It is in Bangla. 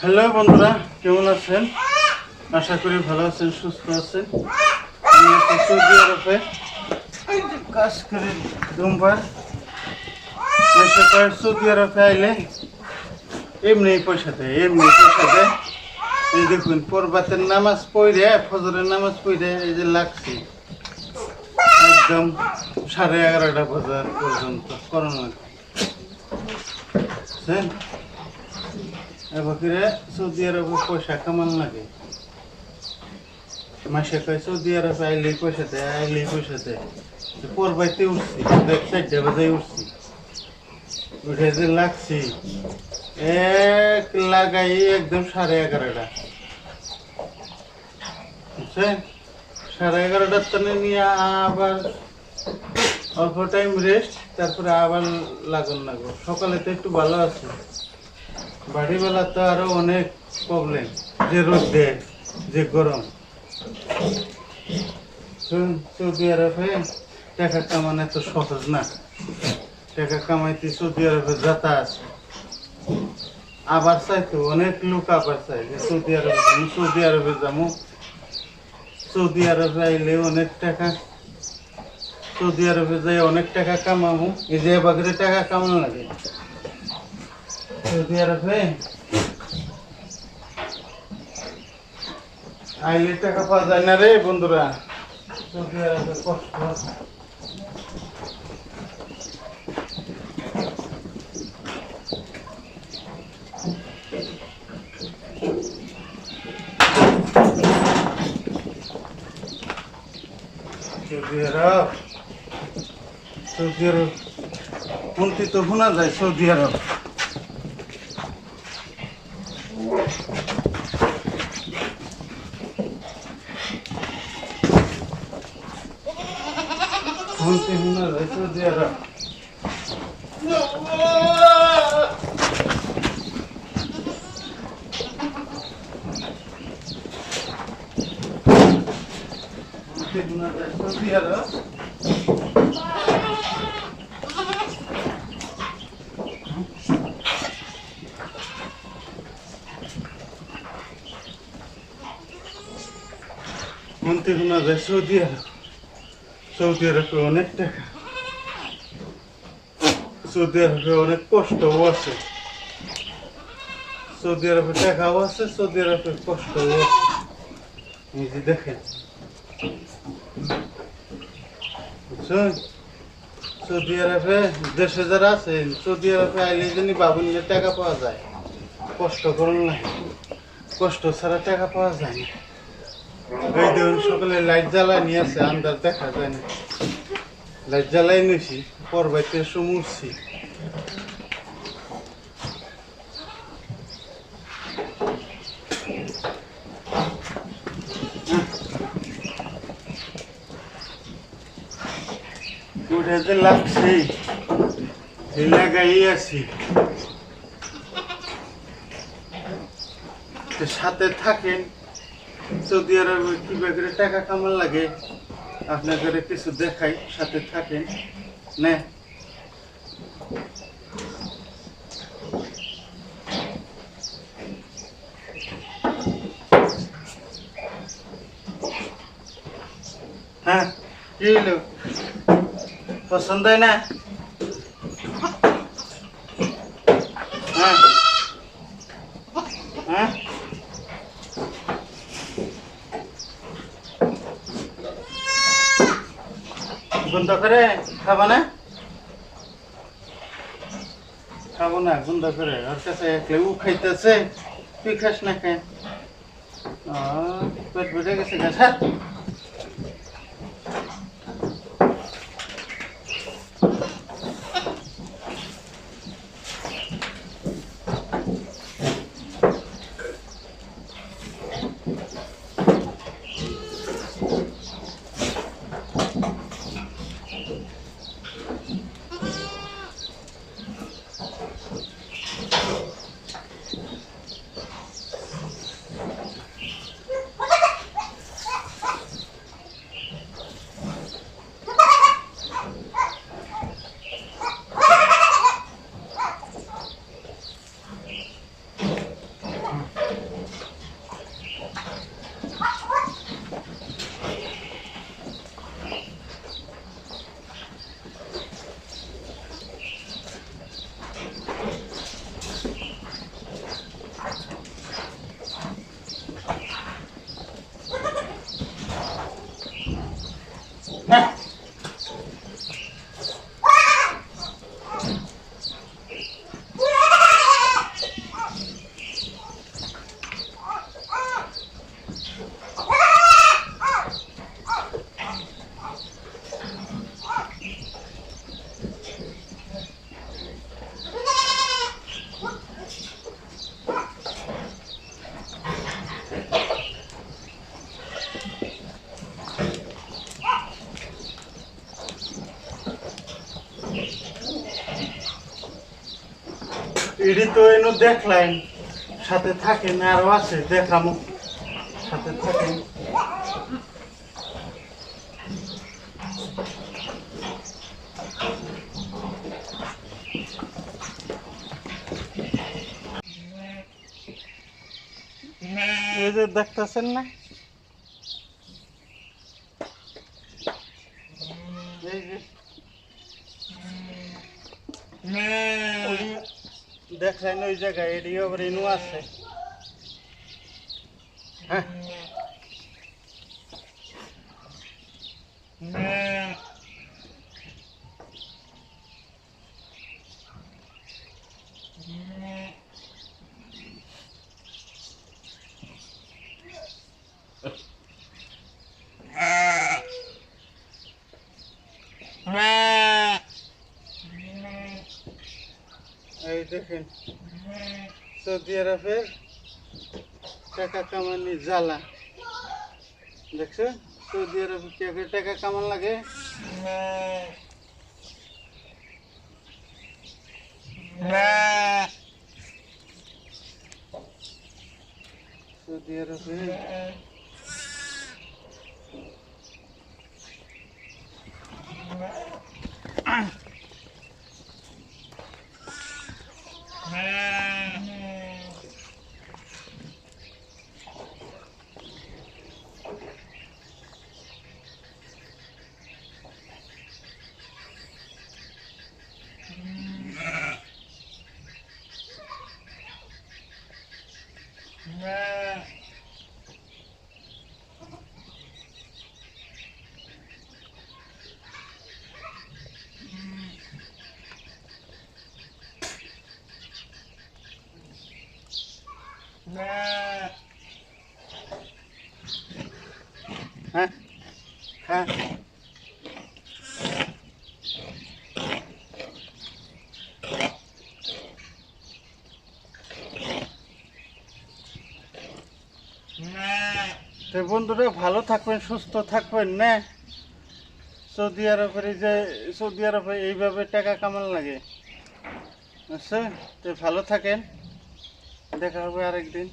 হ্যালো বন্ধুরা, কেমন আছেন? আশা করি ভালো আছেন, সুস্থ আছেন। আমি আছি সৌদি আরবে, কাজ করে ধূমপান। সৌদি আরবে আইলে এমনি পয়সা দেয়, এই দেখুন, প্রভাতের নামাজ পড়ে, ফজরের নামাজ পড়ে এই যে লাগছি একদম 11:30 বাজার পর্যন্ত করোনা। বুঝছেন? এবার সৌদি আরবে পয়সা কামান লাগে। মাসে কয় সৌদি আরবে আইলেই পয়সা দেয়। পরবাইতে উঠছি, 4টা বাজে উঠছি, উঠে যে লাগছি এক লাগাই একদম 11:30। বুঝছেন? 11:30 টানে নিয়ে আবার অল্প টাইম রেস্ট, তারপরে আবার লাগো। সকালে তো একটু ভালো আছে, বাড়িবেলা তো আরো অনেক প্রবলেম, যে রোদ দেয়, যে গরম। সৌদি আরবে টাকা কামানো এত সহজ না। টাকা কামাইতে সৌদি আরবে যাতা আছে। আবার চাইতো অনেক লোক, আবার চাই যে সৌদি আরবে যাবো। সৌদি আরবে আইলে অনেক টাকা, সৌদি আরবে যাই অনেক টাকা কামাবো। এই যে বাগরে টাকা কামানো লাগে সৌদি আরবে আইলে, টাকা পাওয়া যায় না রে বন্ধুরা। সৌদি আরবে কষ্ট। সৌদি আরব উন্তি তো শোনা যায়। সৌদি আরব উন্তি শোনা যায়। সৌদি আরব সৌদি আরব মন্ত্রী শোনা যায়। সৌদি আরবে অনেক টাকা, সৌদি আরবে অনেক কষ্টও আছে। সৌদি আরবে টাকাও আছে, সৌদি আরবে কষ্টও আছে। এই যে দেখেন, বুঝছেন? সৌদি আরবে দেশে যারা আছে, সৌদি আরবে আইলে জানি বাবুন টাকা পাওয়া যায়। কষ্ট করুন না, কষ্ট ছাড়া টাকা পাওয়া যায় না। এই দেখুন, সকালে লাইট জ্বালাই নিয়ে আছে, আন্দাজ দেখা যায় না। লাইট জ্বালাই নিয়েছি, পরবাইতে সমুরছি। উঠে যে লাগছে, এই লাগাই আছি। সাথে থাকেন। সৌদি আরবে কিভাবে টাকা কামান লাগে আপনাদের কিছু দেখাই, সাথে থাকেন। না হ্যাঁ, কি হলো? পছন্দ হয় না? হ্যাঁ হ্যাঁ, বন্ধ করে খাবো না, বন্ধ করে। ওর কাছে ও খাইতেছে, তুই খাস না কেন? পেট বেড়ে গেছে গাছা। এডি তো এনো দেখলাম, সাথে থাকেন আরো আছে দেখামো, সাথে থাকেন। এই যে দেখতেছেন না, এই যে দেখলেন ওই জায়গায় এডিও আবার ইনু আছে। হ্যাঁ এই দেখেন সৌদি আরবের টাকা কামানি জ্বালা দেখছো, সৌদি আরবে কি আগে টাকা কামান লাগে। সৌদি আরবে হ্যাঁ হ্যাঁ তো বন্ধুরা ভালো থাকবেন, সুস্থ থাকবেন না। সৌদি আরবের এই যে সৌদি আরবে এইভাবে টাকা কামান লাগে, বুঝছো? তো ভালো থাকেন, দেখা হবে আরেকদিন।